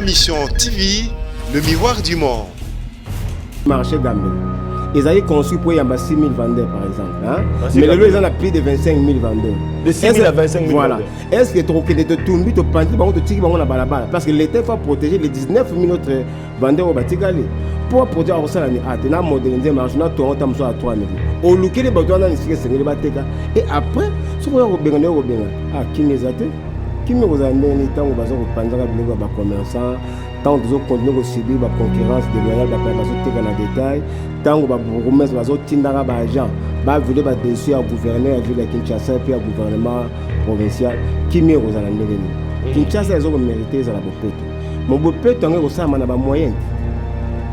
Ma Mission TV, le miroir du monde. Marché Gambé. Ils avaient conçu pour y avoir 6 000 vendeurs, par exemple. Hein? Mais le lot, ils en ont plus de 25 000 vendeurs. De 6 000 à 25 000 voilà. vendeurs. Est-ce que tu as tout mis, tu as dit, parce que l'État va protéger les 19 000 autres vendeurs au Batigali. Pour protéger ça, tu as modernisé le marché, tu as à 3 000. Au Luké, les bateaux, et après, si vous avez qui me zate, qui me vous a mis un temps où vous avez un commerçant. Tant que vous continuez à subir la concurrence déloyale, vous avez un détail. Tant que vous avez un agent, vous avez un déçu à gouverner à ville Kinshasa et puis à gouvernement provincial. Qui me vous a mis Kinshasa, ils ont mérité ça la bopette. Mon bopette, on est au sein de la moyenne.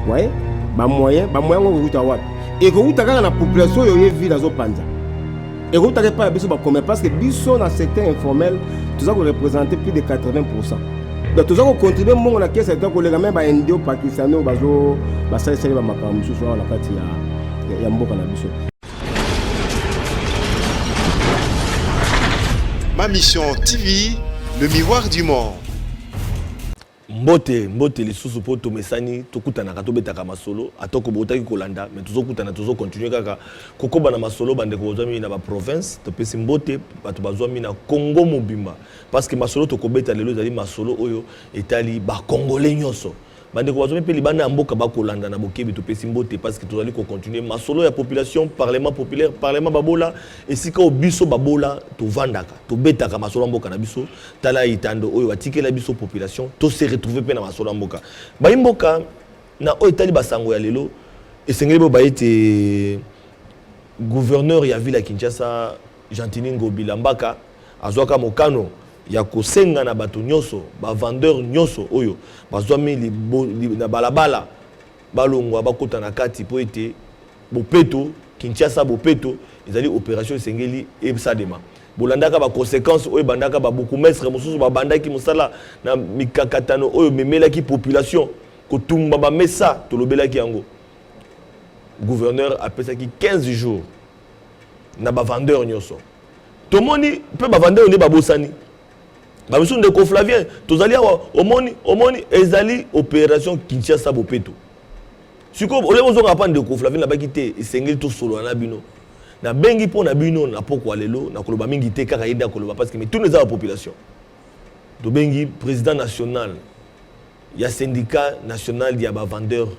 Vous voyez? Les moyens, on est au et que vous avez la population, vous avez vu la zone Panza. Et vous n'avez pas besoin de commerce parce que dans le secteur informel, tout ça représente plus de 80%. Donc, tout ça contribue à la caisse, c'est-à-dire que les gens indien, pakistanais, ça c'est la macaron, ce soir, la partie il y a un bon cannabis. Ma Mission TV, le miroir du monde. Mbote les sous-suppos tomesani tokutana ka tobetaka masolo atoko botaki kolanda mais tozokutana continuer kaka kokoba na masolo bande ko zami na ba province to pesi mbote bato bazwami na Congo mobimba parce que masolo tokobeta lelo zali masolo oyo etali ba congolais nyoso bande ko bazwami pe libanda mboka ba kolanda na bokebi to pesi mbote parce que tozali ko continuer masolo ya population parlement populaire parlement babola esika obiso babola to vandaka to betaka masolo mboka na biso tala itando oyo batikela biso population to se retrouver pe na masolo mboka ba mboka na oyo tali basango ya lelo esengeli bo baite gouverneur ya ville ya Kinshasa Gentini Ngobila Mbaka azwaka mokano ya kosenga na bato nyoso ba vendeur nyoso oyo bazwami na balabala balongwa bakota na kati po ete bopeto Kinshasa bopeto ezali opération esengeli ebisadema bolandaka ba conséquences oyo bandaka ba beaucoup mestre mosusu ba bandaki musala na mikakatano oyo memelaki population kotumba ba mesa tolobelaki yango gouverneur apesaki 15 jours na ba vendeur nyoso tomoni pe ba vendeur ne ba bosani ba biso ndeko Flavien tozali awa omoni ezali opération Kinshasa bopeto siko ole bozonga pa ndeko Flavien na bakite esengeli to solo na bino na bengi po na bino na poko lelo na koloba mingi te kaka yenda koloba parce que mais tous les la population to bengi président national ya syndicat national ya ba vendeur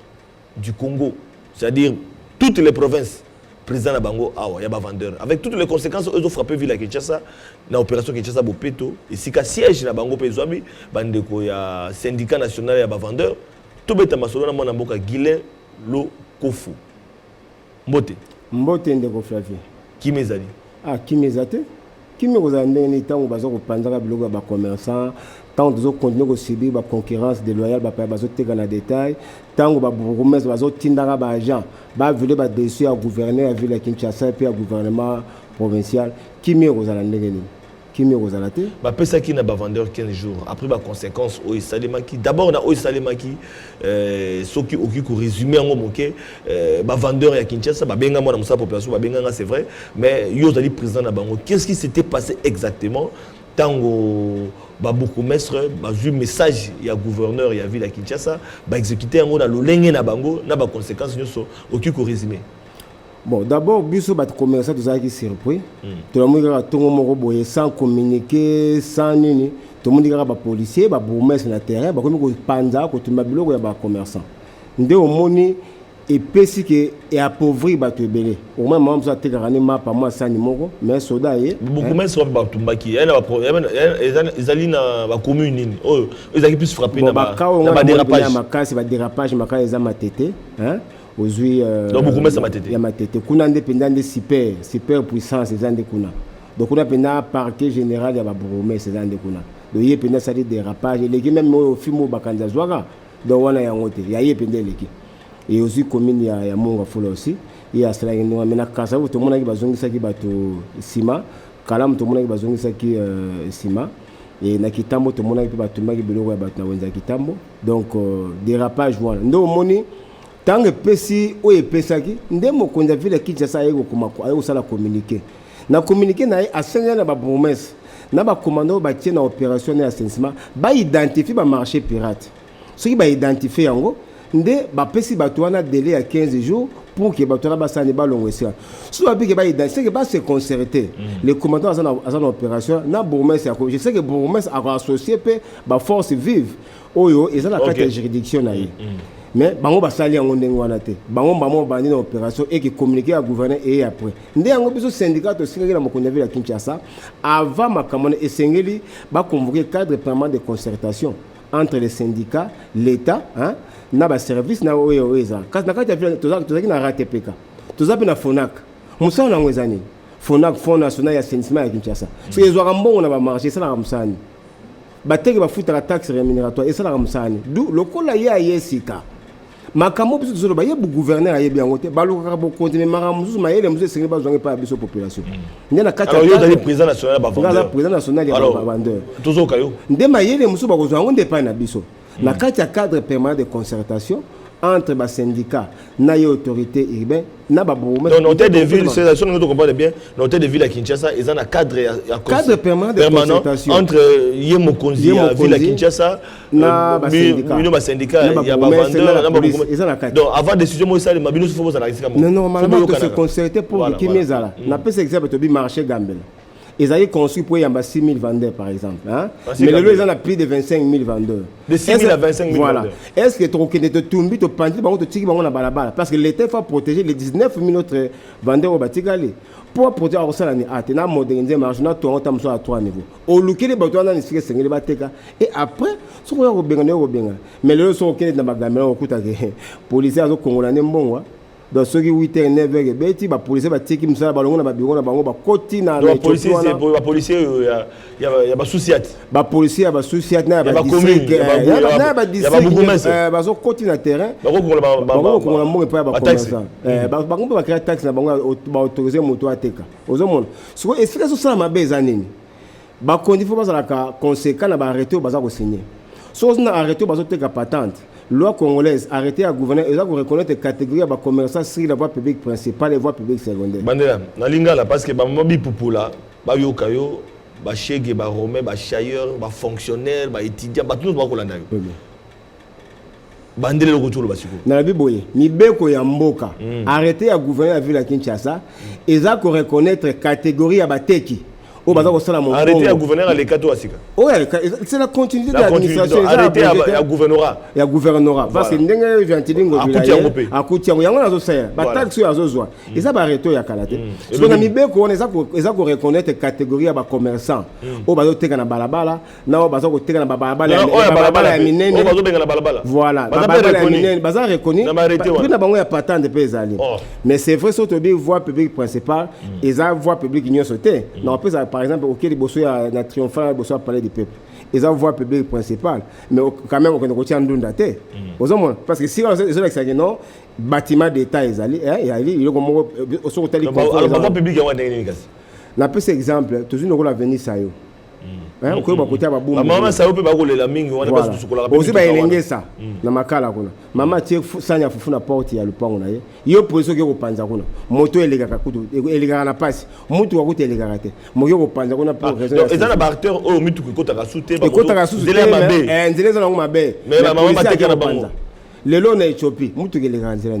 du Congo c'est-à-dire toutes les provinces président na bango awa ya ba vendeur avec toutes les conséquences ils ont frappé ville à Kinshasa na opération Kinshasa bopeto et sika siège na bango pe zwabi bandeko ya syndicat national ya ba vendeur to beta masolo na mwana mboka Guilain Lo Kofu Mbote ndeko Flavien qui mezali qui mezate qui me vous a ndeni tango bazo ko panzaka biloko ba commerçant tant de continuer à subir la concurrence déloyale ba bazo teka na détail tango ba bourgmestre bazo tindaka ba agent ba vouler ba déçu à gouverner à ville Kinshasa et puis à gouvernement provincial qui me vous a ndeni qui me vous a laté ba pesa ki na ba vendeur 15 jours après ba conséquence o salemaki d'abord na o salemaki soki oki ko résumer ngo moké ba vendeur ya Kinshasa ba benga mo na musa population ba benga c'est vrai mais yo zali président na bango qu'est-ce qui s'était passé exactement tango ba beaucoup mestre ba vu message ya gouverneur ya ville ya Kinshasa ba exécuter ngo na lolenge na bango na ba conséquences nyoso oki ko résumer. Bon, d'abord, biso bat commerçant tout ça qui surpris. Tout le monde a tout le monde sans communiquer, sans nini. Tout le monde a ba policier, ba bourgmestre na terrain, ba comme ko panza ko tout mabilo ya ba commerçant. Ndé au moni et pesi que et appauvri ba to belé. Au moins moi ça te garani ma pas moi ça ni moko, mais soda yé. Beaucoup mais so ba tumbaki. Elle a problème, ils allient na ba commune nini. Oh, ils allient plus frapper na ba dérapage. Makasi ba dérapage makasi za matete, hein? Aujourd'hui donc beaucoup mais ça m'a tété. Ya matete. Kuna indépendant de super puissance les ande kuna. Donc on a pena parquet général ya ba bourgmestre ces ande kuna. Donc yé pena ça des dérapages et les même au film bakanja zwaka. Donc wana ya ngote. Ya yé pena leki. Et aussi commune ya Monga Fola aussi il y a cela nous amena kasa tout le monde qui bazongisa ki bato sima kalamu tout le monde qui bazongisa ki sima et na kitambo tout le monde qui bato maki biloko ya bato na wenza kitambo donc dérapage voilà ndo moni tant que pesi o epesaki ndemo konza ville Kinshasa yego komako ayo sala communiquer na communiquer na asenga na ba bourgmestre na ba commando ba tie na opération na assainissement ba identifier ba marché pirate qui va identifier yango nde ba pesi bato wana délai à 15 jours pour que bato wana basani balongwesa so ba que ba identifier que ba se concerter les commandants à son opération na bourgmestre je sais que bourgmestre a associé pe ba force vive oyo et ça la carte juridiction na ye mais bango basali yango ndenge wana te bango bandi na opération et qui communiquer à gouverneur et après nde yango biso syndicat to singeli na mokonzi ville ya Kinshasa avant makamone esengeli ba convoquer cadre permanent de concertation entre les syndicats l'état hein na ba service na oyo eza kasi na kati ya ville tozaki na RATPK tozapi na FONAC musana ngo ezani FONAC Fonds National ya Assainissement ya Kinshasa so ezwaka mbongo na ba marché ça na musani bateki bafuta la taxe rémunératoire et ça la musani du lokola ya yesika makambo biso tozolo ba yebu gouverneur ayebi yango te balukaka bo continuer makambo mususu mayele mususu sengi bazwange pa biso population ndena kati alors yo dali président national ba vendeur alors président national ya ba vendeur tozoka yo nde mayele mususu bakozwa yango nde pa na biso na kati ya cadre permanent de concertation entre les syndicats et les autorités urbaines. Dans l'hôtel de ville, c'est ça que nous comprenons bien. L'hôtel de ville à Kinshasa, ils ont un cadre permanent de concertation entre Yemokonzi et la ville à Kinshasa, les syndicats, il y a des vendeurs. Donc avant de décision, moi, ça, les mabinous, il faut que ça non, normalement, il faut se concerter pour que les gens aient. On appelle cet exemple le marché Gambel. Ils ont construit pour y avoir 6 000 vendeurs, par exemple. Hein? Mais le lot, ils ont plus de 25 000 vendeurs. De 6 000 à 25 000 voilà. vendeurs. Est-ce que tu as tout le monde parce que l'État faut protéger les 19 000 autres vendeurs au Batigali. Pour protéger ça, il y a moderniser le marché, on a à 3 niveaux. Au lieu de bâtons, on a expliqué ce et après, ce qu'on a au Benga. Mais le lot, sont au dans ma gamme, on écoute les policiers congolais, bon. Donc ceux qui 8h 9h beti ba policier ba tiki musala balongo na ba bureau na bango ba koti na ba policier c'est ba policier il y a ba souciat ba policier ba souciat na ba district na ba district ba zo koti na terrain ba ko la mo pa ba commencer ba ngomba ba créer taxe na bango ba autoriser moto ateka ozomona so est-ce que ça ma beza nini ba kondi faut ba ka conséquent na ba arrêter ba za ko signer so na arrêter ba zo teka patente loi congolaise arrêtée à gouverner et ça vous reconnaître les catégories de commerçants sur la voie publique principale et voie publique secondaire. Bandela, na lingala parce que ba mobi pupula, ba yokayo, ba chege, ba romain, ba chailleur, ba fonctionnaire, ba étudiant, ba tout ba kolanda yo. Bandela le retour le basiko. Na la biboye, ni beko ya mboka arrêtée à gouverner la ville de Kinshasa et ça vous reconnaître catégorie à bateki. Arrêtez à gouverner à l'écato Asika. Oui, c'est la continuité de l'administration. Arrêtez à gouvernorat. Et à gouvernorat. Parce que nous avons à Koutia, nous avons taxe à Zozoa. Et ça va arrêter à Kalate. Ce qu'on a mis bien, c'est qu'on reconnaît les catégories de commerçants. Au bateau de Tekana Balabala, non, au bateau de Tekana Balabala, voilà. Bazar reconnu. Nous n'avons pas tant de pays. Mais c'est vrai, surtout, voie publique principale, et la voie publique union sauté. Par exemple, au Quai de Bosso, il y a un triomphal Bosso à Palais du Peuple. Ils ont voie publique principale, mais quand même, on retient un don daté. Parce que si on a non, bâtiment d'État, il y a un voie publique. On a cet exemple, toujours nous venir ça. Hein, ko ba kotia ba bumbu mama sa ope ba kolela mingi wana ba sukola ba ozi ba elengesa na makala kuna mama tie sanya fufu na porte ya lupango na ye yo poliso ke ko panza kuna moto elegaka kutu elegaka na pasi mutu wa kutu elegaka te moyo ko panza kuna pour raison ezana ba acteur o mitu ko kota ka sute ba kota ka sute nzele za na ngoma be mais la mama mateka na bango lelo na Ethiopie mutu ke elegaka nzela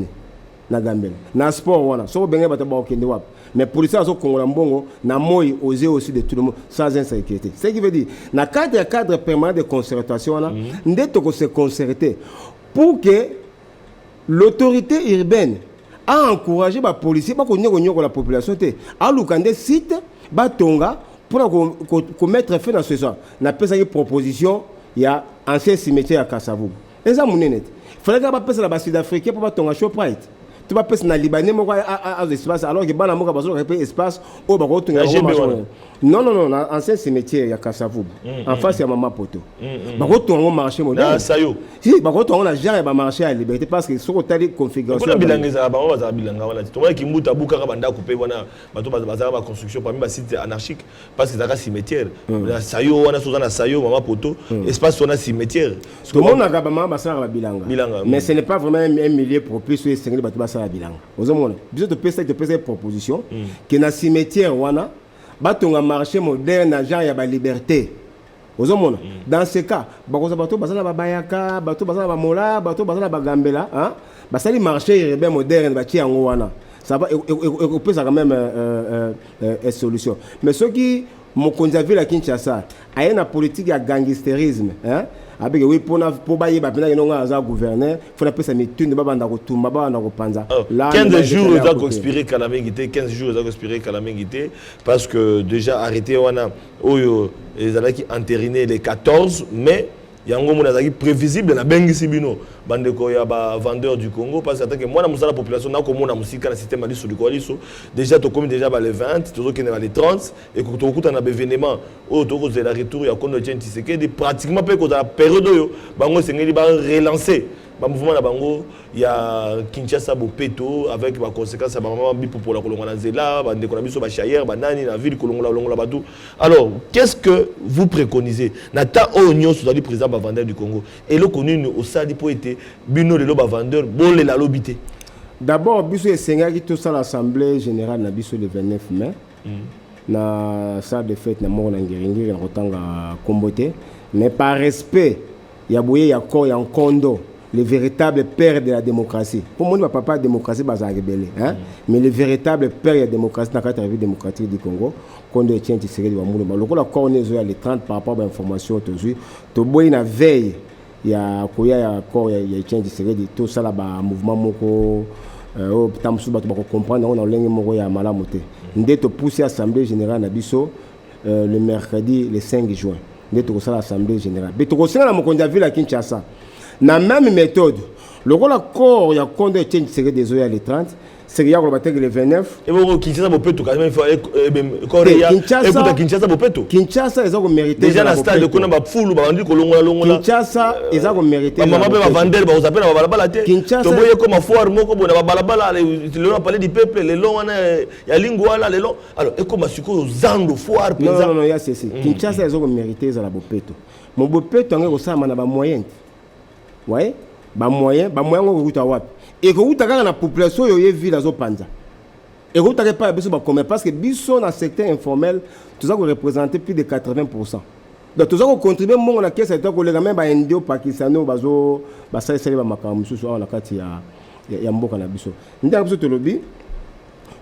na Gambela na sport wana so benga bata ba okende wapi mais pour ça so Congo mbongo na moi oser aussi de tout le monde sans insécurité ce qui veut dire na cadre permanent de concertation wana ndeto ko se concerter pour que l'autorité urbaine a encouragé ba policier ba ko nyoko la population te a lukande site ba tonga pour mettre fin à ce soir na pesa une proposition il y a ancien cimetière à Kasavubu eza munene fallait que ba pesa la sud-africain pour ba tonga Shoprite tu vas passer dans le Libanais à l'espace alors que bana moka bazo repé espace au bako tunga non ancien cimetière ya Kasavubu en face ya Mama Poto bako tunga marché moderne sayo si bako tunga na genre ba marché à liberté parce que soko tali configuration ko bilangeza ba baza bilanga wana to ki mbuta buka ka banda couper wana bato baza ba construction parmi ba site anarchique parce que ça cimetière sayo wana sozana sayo Mama Poto espace wana cimetière tout le monde a gabama basara bilanga mais ce n'est pas vraiment un milieu propice où c'est bato basara bilanga ozomona biso to pesa proposition que na cimetière wana batonga marché moderne na genre ya ba liberté Dans ce cas, bakoza bato bazala babayaka, bato bazala bamola, bato bazala bagambela, hein? Basali marché urbain moderne bati yango wana. Ça va peut ça quand même solution. Mais ceux qui mokonzi a vu la Kinshasa, a une politique de gangsterisme, hein? Avec oui pour bailler ba pena non aza gouverneur, faut appeler ça mitune baba ndako tumba baba ndako panza. 15 jours ils ont conspiré Kalamengité, 15 jours ils ont conspiré Kalamengité parce que déjà arrêté wana oyo les ala qui entériné les 14 mai yango mona zaki prévisible na bengi sibino bandeko ya ba vendeur du Congo parce que moi na musala population na ko mona musika na système ali sur liso déjà to comme déjà ba les 20 to qui na les 30 et ko to kuta na événement o to ko la retour ya kondo tient Tshisekedi pratiquement pe ko la période yo bango sengeli ba relancer ba mouvement na bango ya Kinshasa Bopeto avec ba conséquences ba maman bi pour la kolonga na zela ba ndeko na biso ba chayer ba nani na ville kolonga batou. Alors qu'est-ce que vous préconisez nata onyo sur le président ba vendeur du Congo et le connu au sadi pour été bino le ba vendeur bon le la lobité. D'abord biso esenga ki tout ça l'assemblée générale na biso le 29 mai na salle de fête na moko na ngiringi na kotanga kombote mais par respect ya boye ya ko ya Nkondo le véritable père de la démocratie. Pour moi, papa de la démocratie, c'est rebelle. Hein? Mais le véritable père de la démocratie, dans la vie démocratique du Congo, quand on tient Tshisekedi de Wamoulou, le coup on est les 30 par rapport à l'information, tu vois, une veille, il y a encore, il y a Tshisekedi, tout ça là, mouvement moko, tamsu ba comprendre, on a l'engue moko ya malamote. Ndé to pousser l'Assemblée générale na biso le mercredi le 5 juin. Ndé to ça l'Assemblée générale. Mais to ça la mokonda ville à Kinshasa. La même méthode, le rôle corps, il y a quand on change serait des oeufs les 30, c'est qu'il y a le 29. Et bon, Kinshasa Bopeto quand même il faut Kinshasa Bopeto. Kinshasa ils ont mérité. Déjà la stade de Kona ba foulu ba ndi kolonga longa. Kinshasa ils ont mérité. Maman peut va vendre ba uzapena ba balabala te. To boye comme foire moko bona ba balabala le on parler du peuple le long wana ya lingwala le long. Alors et comme siko zando foire pesa. Non, il y a ceci. Kinshasa ils ont mérité za la Bopeto. Mon Bopeto on est au sama na ba moyen. Ouais, moyen on route à wap. Et que route à la population yoye ville à Zopanza. Et route à pas besoin de parce que biso dans le secteur informel, tout ça représente plus de 80%. Donc tout ça contribue mon la caisse c'est que les même ba indio pakistano bazo ba ça c'est ba makamu sur la carte ya mboka na biso. Nda biso to lobby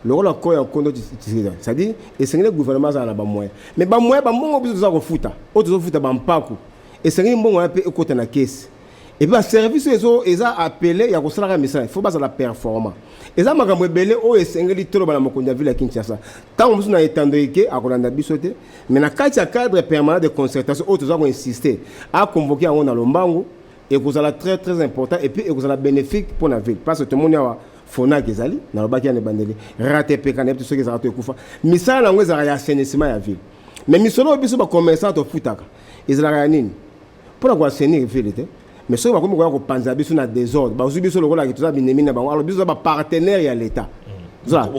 le rôle encore en compte c'est-à-dire et c'est le gouvernement ça na ba moyen. Mais ba moyen ba mongo biso ça ko futa. O to futa ba mpaku. Et c'est un bon un peu côté na caisse. Et bien, le service, ils ont appelé, il y a un message, il faut pas la performance. Ils ont appelé, ils ont dit que la ville à Kinshasa. Tant que nous avons étendu que la bisoté, mais dans le cadre permanent de concertation, ils ont insisté à convoquer un Lombango et que ça très très important et puis que ça bénéfique pour la ville. Parce que tout le monde a Fona Gezali, dans le bac, il y a des bandeliers, raté Pécanet, tout ce qui est raté Koufa. Mais ça, il y a un assainissement à la ville. Mais ils ont dit que les commerçants ont fait ça. Ils ont dit pour avoir assaini la ville. Mais si on va penser à des désordres, on va dire que les partenaires à l'État.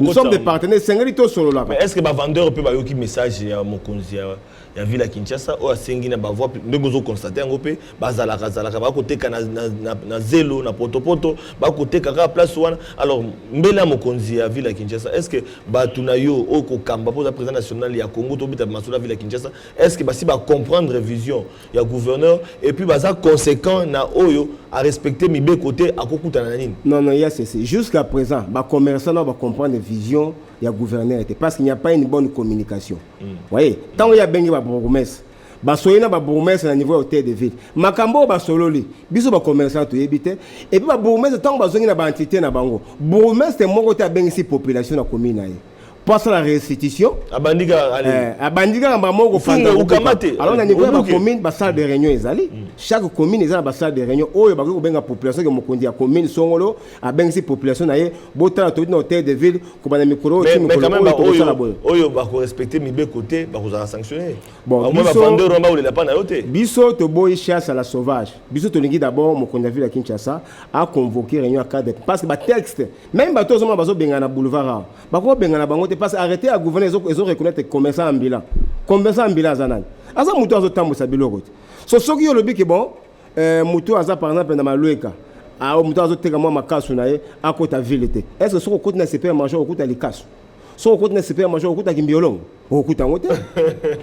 Nous sommes des partenaires, c'est un solo là. Mais est-ce que les vendeurs peuvent avoir un message à mon conseiller ya ville à Kinshasa ou à Sengi na bavoie nous constater en gopé bazalaka ba côté na zelo na potopoto ba côté kaka place wana alors mbela mokonzi ya ville à Kinshasa est-ce que batuna yo oko kamba pour la président national ya Congo to bita masula ville à Kinshasa est-ce que ba si ba comprendre vision ya gouverneur et puis baza conséquent na oyo à respecter mi be côté à kokuta na nini. Non il y a c'est jusqu'à présent ba commerçant ba comprendre vision ya gouverneur parce qu'il n'y a pas une bonne communication. Vous voyez, tant il y a bengi ba bourgmestre, ba soyena ba bourgmestre na niveau hôtel de ville. Makambo ba sololi, biso ba commerçant to yebite et puis ba bourgmestre tant ba zongi na ba entité na bango. Bourgmestre mo côté a bengi si population na commune na ye. Passe la restitution. Abandiga allez. Abandiga ba moko fanda ukamate. Alors na niveau ba commune ba salle de réunion ezali. Chaque commune ezala ba salle de réunion oyo ba ko benga population ke mokondi ya commune songolo a bengi si population na ye botala to na hôtel de ville ko ba na micro mais quand même oyo ba ko respecter mi be côté ba ko sanctionner. Bon, moi ba vendeur on ba ou le lapin na yote. Biso to boy chasse à la sauvage. Biso to lingi d'abord mokondi ya ville à Kinshasa a convoqué réunion à cadre parce que ba texte même ba to zoma ba zo benga na boulevard ba ko benga na bango parce que arrêter à gouverner ils ont reconnaître commerçant ambulant. Commerçant ambulant zanan. Asa mutu azo tambo sa biloko. So soki yo lobi ke bon mutu aza par exemple na malueka. Ah mutu azo teka moi makasu na ye akota ville te. Est-ce que soko côté na super marché okota likasu. so ko na supermarché ko ta kimbiolong o ko tango te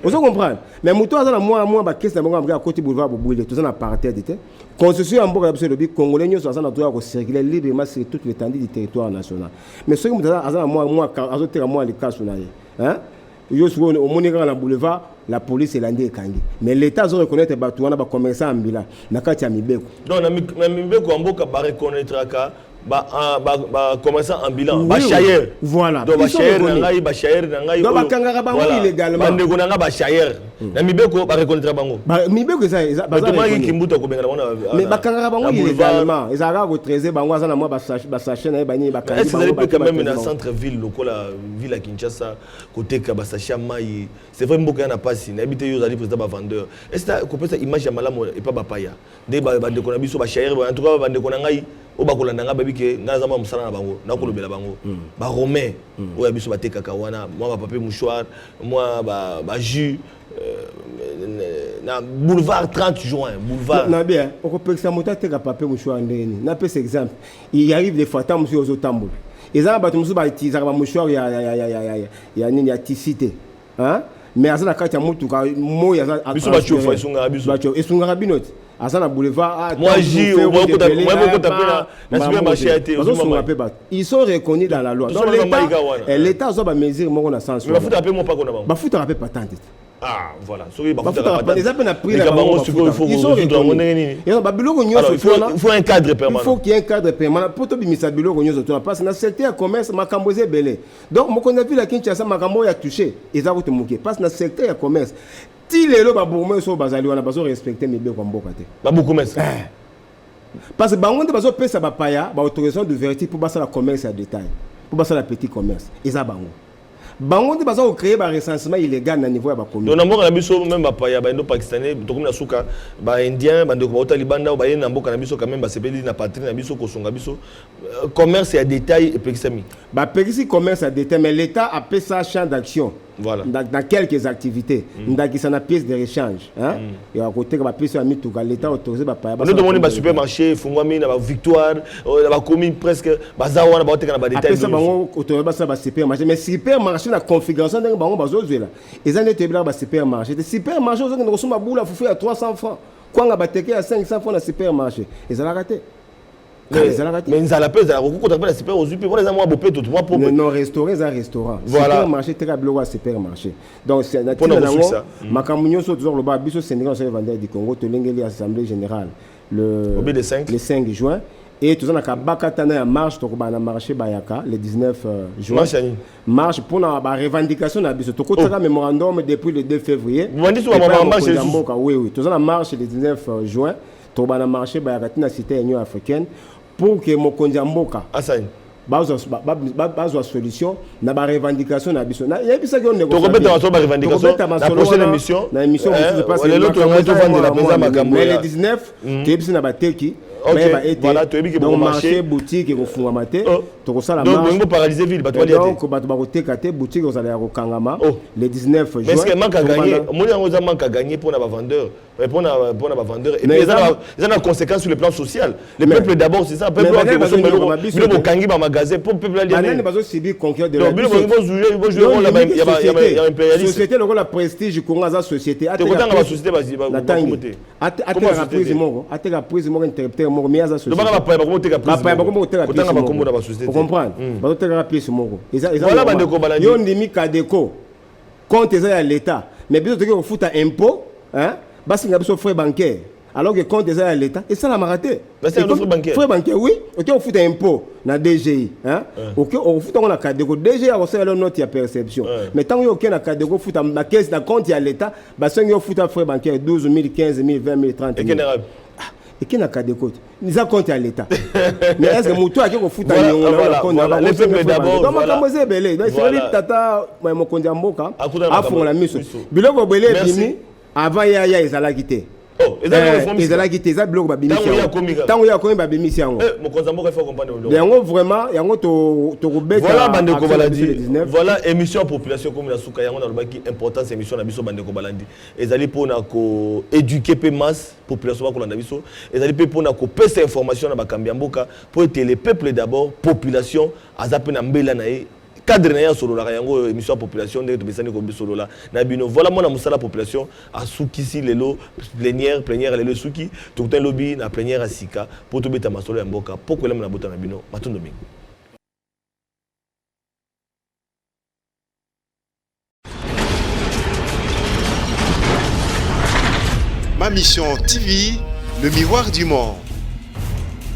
vous comprenez mais muto azana moi ba kesa bango amga côté boulevard Bobouile tout ça na parterre te constitution en boka biso lobi congolais nyo azana droit ko circuler librement sur toute l'étendue du territoire national mais ce que muto azana moi azoteka moi le cas na ye hein yo sur au monika na boulevard la police elandi ekangi mais l'état zo reconnaître ba tuana ba commerçant ambila na kati ya mibeko donc na mibeko amboka ba reconnaître ka ba commerçant ambulant ba chayer voilà donc ba chayer ngai ba chayer ngai donc ba kangaka bango illégalement bande ko nanga ba chayer na mibeko ba reconnaître bango ba mibeko eza baza kimbuta ko benga na mais ba kangaka bango illégalement ezaka ko trésor bango azana moi ba sachet na bani ba kangi bango ba quand même na centre ville lokola ville à Kinshasa côté ka ba sachet mai c'est vrai mboka na pasi na habité yo zali président ba vendeur est-ce que ko pesa image ya malamu et pas ba paya de ba bande ko na biso ba chayer en tout cas bande ko ngai o bakolanda nga babi ke nga zama musala na bango na kolobela bango ba romain o ya biso batekaka wana moi ba papier mouchoir moi ba jus na boulevard 30 juin boulevard na bien on peut que ça monte teka papier mouchoir ndeni na pese exemple il arrive des fois tant monsieur aux tambour ezana bato musu ba utiliser ba mouchoir ya nini ya tisité hein mais azana kati ya mutuka mo ya biso ba chofa isunga biso ba chofa isunga binoti azana boulevard moi j'y moi ko tapena na supermarché a été ils sont reconnus dans la loi donc l'état zo ba mesure moko na sens ba futa pe mo pa ko na bango ba futa pe patente ah voilà soki ba futa pas les appels na prix la bango ils sont reconnus et ba biloko nyoso il faut un cadre permanent il faut qu'il y ait un cadre permanent pour to bimisa biloko nyoso to parce que na secteur commerce makambo belé donc mo connait vu la Kinshasa makambo ya touché ezako te moké parce que na secteur commerce ti lelo ba bourgmestre so bazali wana bazo respecter mibeko mboka te ba bourgmestre parce que bango nde bazo pesa ba paya ba autorisation d'ouverture pour basa la commerce à détail pour basa la petit commerce eza bango nde bazo créer ba recensement illégal na niveau ya ba commune donc na mboka na biso même ba paya ba indo pakistanais to comme na suka ba indien ba ndeko ba otali banda ba yena mboka na biso quand même ba sepeli na patrie na biso ko songa biso commerce à détail et pekisami ba pekisi commerce à détail mais l'état a fait ça champ d'action. Voilà. Dans quelques activités, dans la pièce de rechange, hein, et à côté de la pièce de l'État autorisé par nous demandons dans supermarché, Fungwami, dans la victoire, dans la commune presque, bazawa, dans la détail. Après ça, on autorisé par supermarché, mais supermarché la configuration d'un bango bazozo là. Et ça n'était pas par supermarché. Les supermarchés, on a reçu ma boule à fouiller à 300 francs. Quand on a battu à 500 francs dans supermarché, ils ont raté. Mais ils ont la paix, ils ont la super aux UP, ils ont bopé tout moi pour non restaurant un restaurant supermarché très bien supermarché donc c'est pour makamunyo so toujours le bas biso Sénégal sur vendeur du Congo to lengeli assemblée générale le 5 juin et tout ça na kabaka tana ya marche to ba na marché bayaka le 19 juin marche pour na ba revendication na biso to kotaka mémorandum depuis le 2 février oui tout ça na marche le 19 juin to ba na marché bayaka tina cité Union africaine pour que mokonzi mboka asani bazwa solution na ba revendication na biso na yebisa que on négocie to robeta ba revendication la prochaine émission na émission je passe le l'autre on va vendre la maison makambo mais le 19 tu yebisa na bateki voilà tu yebiki bon marché boutique et kofunga maté to ko sala marché donc on paralyser ville bato balia donc bato ba koteka te boutique ozala ya kokangama le 19 juin mais est-ce que manque à gagner moi on a manque à gagner pour na ba vendeur pour na vendeur et puis ils ont des conséquences sur le plan social le peuple d'abord c'est ça peuple qui le bokangi ba magasin pour peuple ali banane bazo subir conquête de la donc ils jouer rôle là-bas il y a impérialisme société le la prestige Congo za société te kotanga ba société ba communauté ateka prise mo interrupteur mo mais za société donc ba ko teka prise ba ko teka kotanga ba kombo na ba société comprendre bazo teka prise mo voilà bande ko balandi yo ndimi kadeko compte za ya l'état mais biso teke ko futa impôt hein basi nga biso frais bancaire alors que compte déjà à l'état et ça la maraté frais bancaire oui OK on fout un impôt na DGI hein OK on fout on a cadre DGI a reçu la note ya perception mais tant que OK na cadre fout na caisse na compte ya l'état basi nga fout frais bancaire 12 000 15 000 20 000 30 000 et qui n'a qu'à décote nous a compté à l'état mais est-ce que muto a ko futa le peuple d'abord donc makamose belé donc c'est tata mo kondia mboka afon la miso biloko belé bimi avant ya ezalaki te ezalaki te eza biloko babimisi ntango ya komi babimisi yango yango vraiment yango tokobeta voilà bandeko balandi voilà émission population comme la suka yango nalobaki importance émission na biso bandeko balandi ezali mpona koéduquer mpe masse population bakolanda biso ezali mpe mpona kopesa information na bakambi ya mboka po ete le peuple d'abord population aza mpe na mbela na ye cadre na ya solo la yango émission à population de topesani ko solo la na bino voilà moi na musala population a sukisi lelo plénière lelo suki tout un lobby na plénière à sika pour to beta masolo ya mboka poko lema na bota na bino matondo mingi. Ma mission TV, le miroir du monde.